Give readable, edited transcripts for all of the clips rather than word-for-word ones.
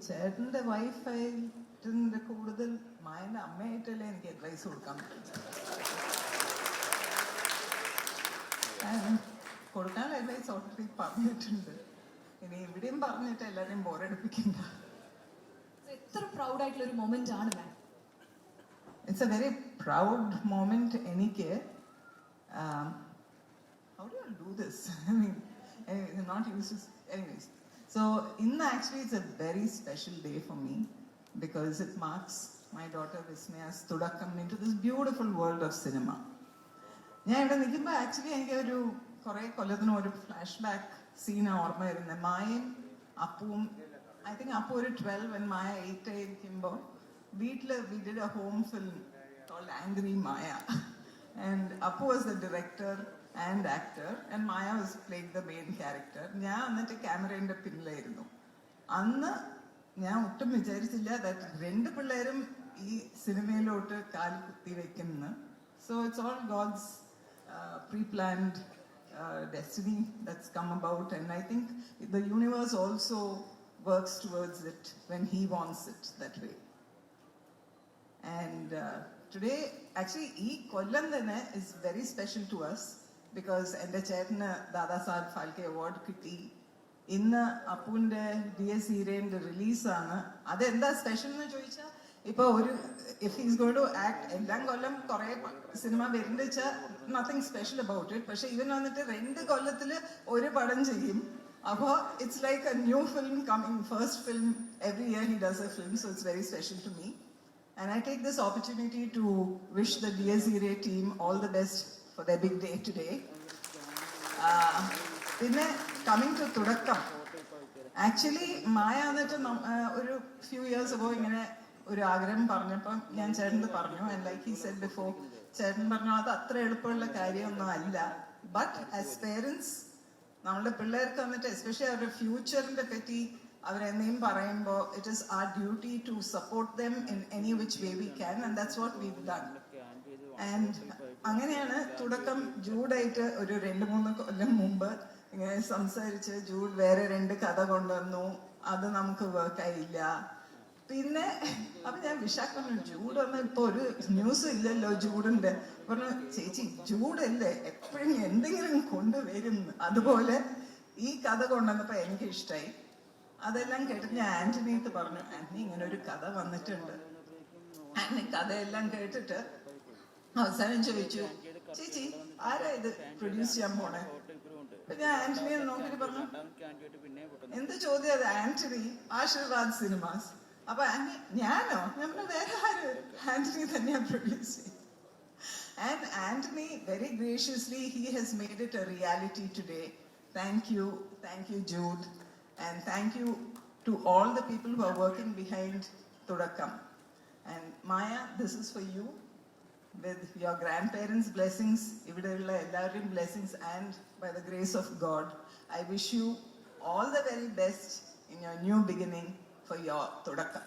ചേട്ടൻ്റെ വൈഫായിട്ടിൻ്റെ കൂടുതൽ മായൻ്റെ അമ്മയായിട്ടല്ലേ എനിക്ക് അഡ്വൈസ് കൊടുക്കാൻ പറ്റും. കൊടുക്കാനുള്ള അഡ്വൈസ് ഓൾറെഡി പറഞ്ഞിട്ടുണ്ട്. ഇനി ഇവിടെയും പറഞ്ഞിട്ട് എല്ലാവരെയും ബോറടിപ്പിക്കണ്ട. എത്ര പ്രൗഡ് ആയിട്ടുള്ള ഒരു മൊമെന്റ് ആണ് ma'am. It's a very proud moment എനിക്ക്. How do I do this? I mean, not used to. Anyways, so actually it's a very special day for me because it marks my daughter Vismaya's തുടക്കം into this beautiful world of cinema. ഞാൻ ഇവിടെ നിൽക്കുമ്പോൾ actually എനിക്ക് ഒരു കുറേ കൊല്ലത്തിന് ഒരു flash back scene ഓർമ്മ വരുന്നത്. മായയും അപ്പുവും, ഐ തിങ്ക് അപ്പു ഒരു 12 and മായ 8 ആയിരിക്കുമ്പോൾ വീട്ടിൽ we did a home film called Angry Maya and Appu was the director and actor and Maya was playing the main character. ഞാൻ എന്നിട്ട് ക്യാമറേൻ്റെ പിന്നിലായിരുന്നു. അന്ന് ഞാൻ ഒട്ടും വിചാരിച്ചില്ല ദാറ്റ് രണ്ട് പിള്ളേരും ഈ സിനിമയിലോട്ട് കാല് കുത്തി വെക്കുന്നു. So it's all God's pre-planned destiny that's come about, and I think the universe also works towards it when he wants it that way. And today actually ee kollam thane is very special to us because ende chetna Dada Saheb Phalke award kitti. ഇന്ന് അപ്പുവിൻ്റെ DS ഹീറോയിൻ്റെ റിലീസാണ്. അതെന്താ special എന്ന് ചോദിച്ചാൽ ഇപ്പോൾ ഒരു if he's going to act എല്ലാം കൊല്ലം കുറേ cinema വരുന്നുണ്ട് വെച്ചാൽ നത്തിങ് സ്പെഷ്യൽ അബൌട്ട് ഇറ്റ്. പക്ഷെ ഇവൻ വന്നിട്ട് 2 കൊല്ലത്തിൽ ഒരു പടം ചെയ്യും. അപ്പോൾ it's like a new film coming, first film. Every year he does a film, so it's very special to me. And I take this opportunity to wish the DS Hero team all the best for their big day today. പിന്നെ coming to തുടക്കം, actually മായ എന്നിട്ട് ഒരു few years ago ഇങ്ങനെ ഒരു ആഗ്രഹം പറഞ്ഞപ്പം ഞാൻ ചേട്ടന് പറഞ്ഞു. And like he said before, ചേട്ടൻ പറഞ്ഞു അത് അത്ര എളുപ്പമുള്ള കാര്യമൊന്നും അല്ല. ബട്ട് ആസ് പേരൻസ് നമ്മളുടെ പിള്ളേർക്ക് വന്നിട്ട് എസ്പെഷ്യലി അവരുടെ ഫ്യൂച്ചറിനെ പറ്റി അവരെന്തെങ്കിലും പറയുമ്പോൾ it is our duty to support them in any which way we can, and that's what we done. And അങ്ങനെയാണ് തുടക്കം. ജൂഡായിട്ട് ഒരു 2-3 കൊല്ലം മുമ്പ് ഇങ്ങനെ സംസാരിച്ച് ജൂഡ് വേറെ 2 കഥ കൊണ്ടുവന്നു. അത് നമുക്ക് വർക്കായില്ല. പിന്നെ അപ്പൊ ഞാൻ വിശാഖ പറഞ്ഞു ജൂഡ് വന്ന ഇപ്പൊ ഒരു ന്യൂസും ഇല്ലല്ലോ ജൂഡിന്റെ. പറഞ്ഞു ചേച്ചി ജൂഡല്ലേ എപ്പോഴും എന്തെങ്കിലും കൊണ്ടുവരും. അതുപോലെ ഈ കഥ കൊണ്ടുവന്നപ്പോ എനിക്ക് ഇഷ്ടമായി. അതെല്ലാം കേട്ടിട്ട് ഞാൻ ആന്റണിക്ക് പറഞ്ഞു, ആന്റണി ഇങ്ങനെ ഒരു കഥ വന്നിട്ടുണ്ട്. ആന്റണി കഥയെല്ലാം കേട്ടിട്ട് അവസാനം ചോദിച്ചു, ചേച്ചി ആരാ ഇത് പ്രൊഡ്യൂസ് ചെയ്യാൻ പോണേ? ഞാൻ ആന്റണിയെ നോക്കിട്ട് പറഞ്ഞു, എന്ത് ചോദ്യം അത്? ആന്റണി, ആശീർവാദ് സിനിമാസ്. അപ്പൊ ആന്റണി ഞാനോ? ഞാൻ പറഞ്ഞു വേറെ ആര്, ആന്റണി തന്നെയാ പ്രൊഡ്യൂസ് ചെയ്യും. And Anthony very graciously he has made it a reality today. Thank you Jude, and thank you to all the people who are working behind Thudakkam. And Maya, this is for you with your grandparents' blessings, ividella ellavareyum blessings, and by the grace of God I wish you all the very best in your new beginning for your Thudakkam.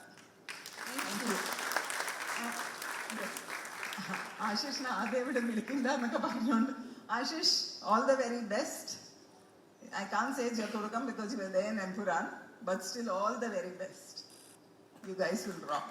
Thank you. ആശിഷിനെ ആദ്യം ഇവിടെ വിളിക്കില്ല എന്നൊക്കെ പറഞ്ഞുകൊണ്ട് Ashish, all the very best. I can't say it's your Thudakkam because you were there in Empuran, but still all the very best. You guys will rock.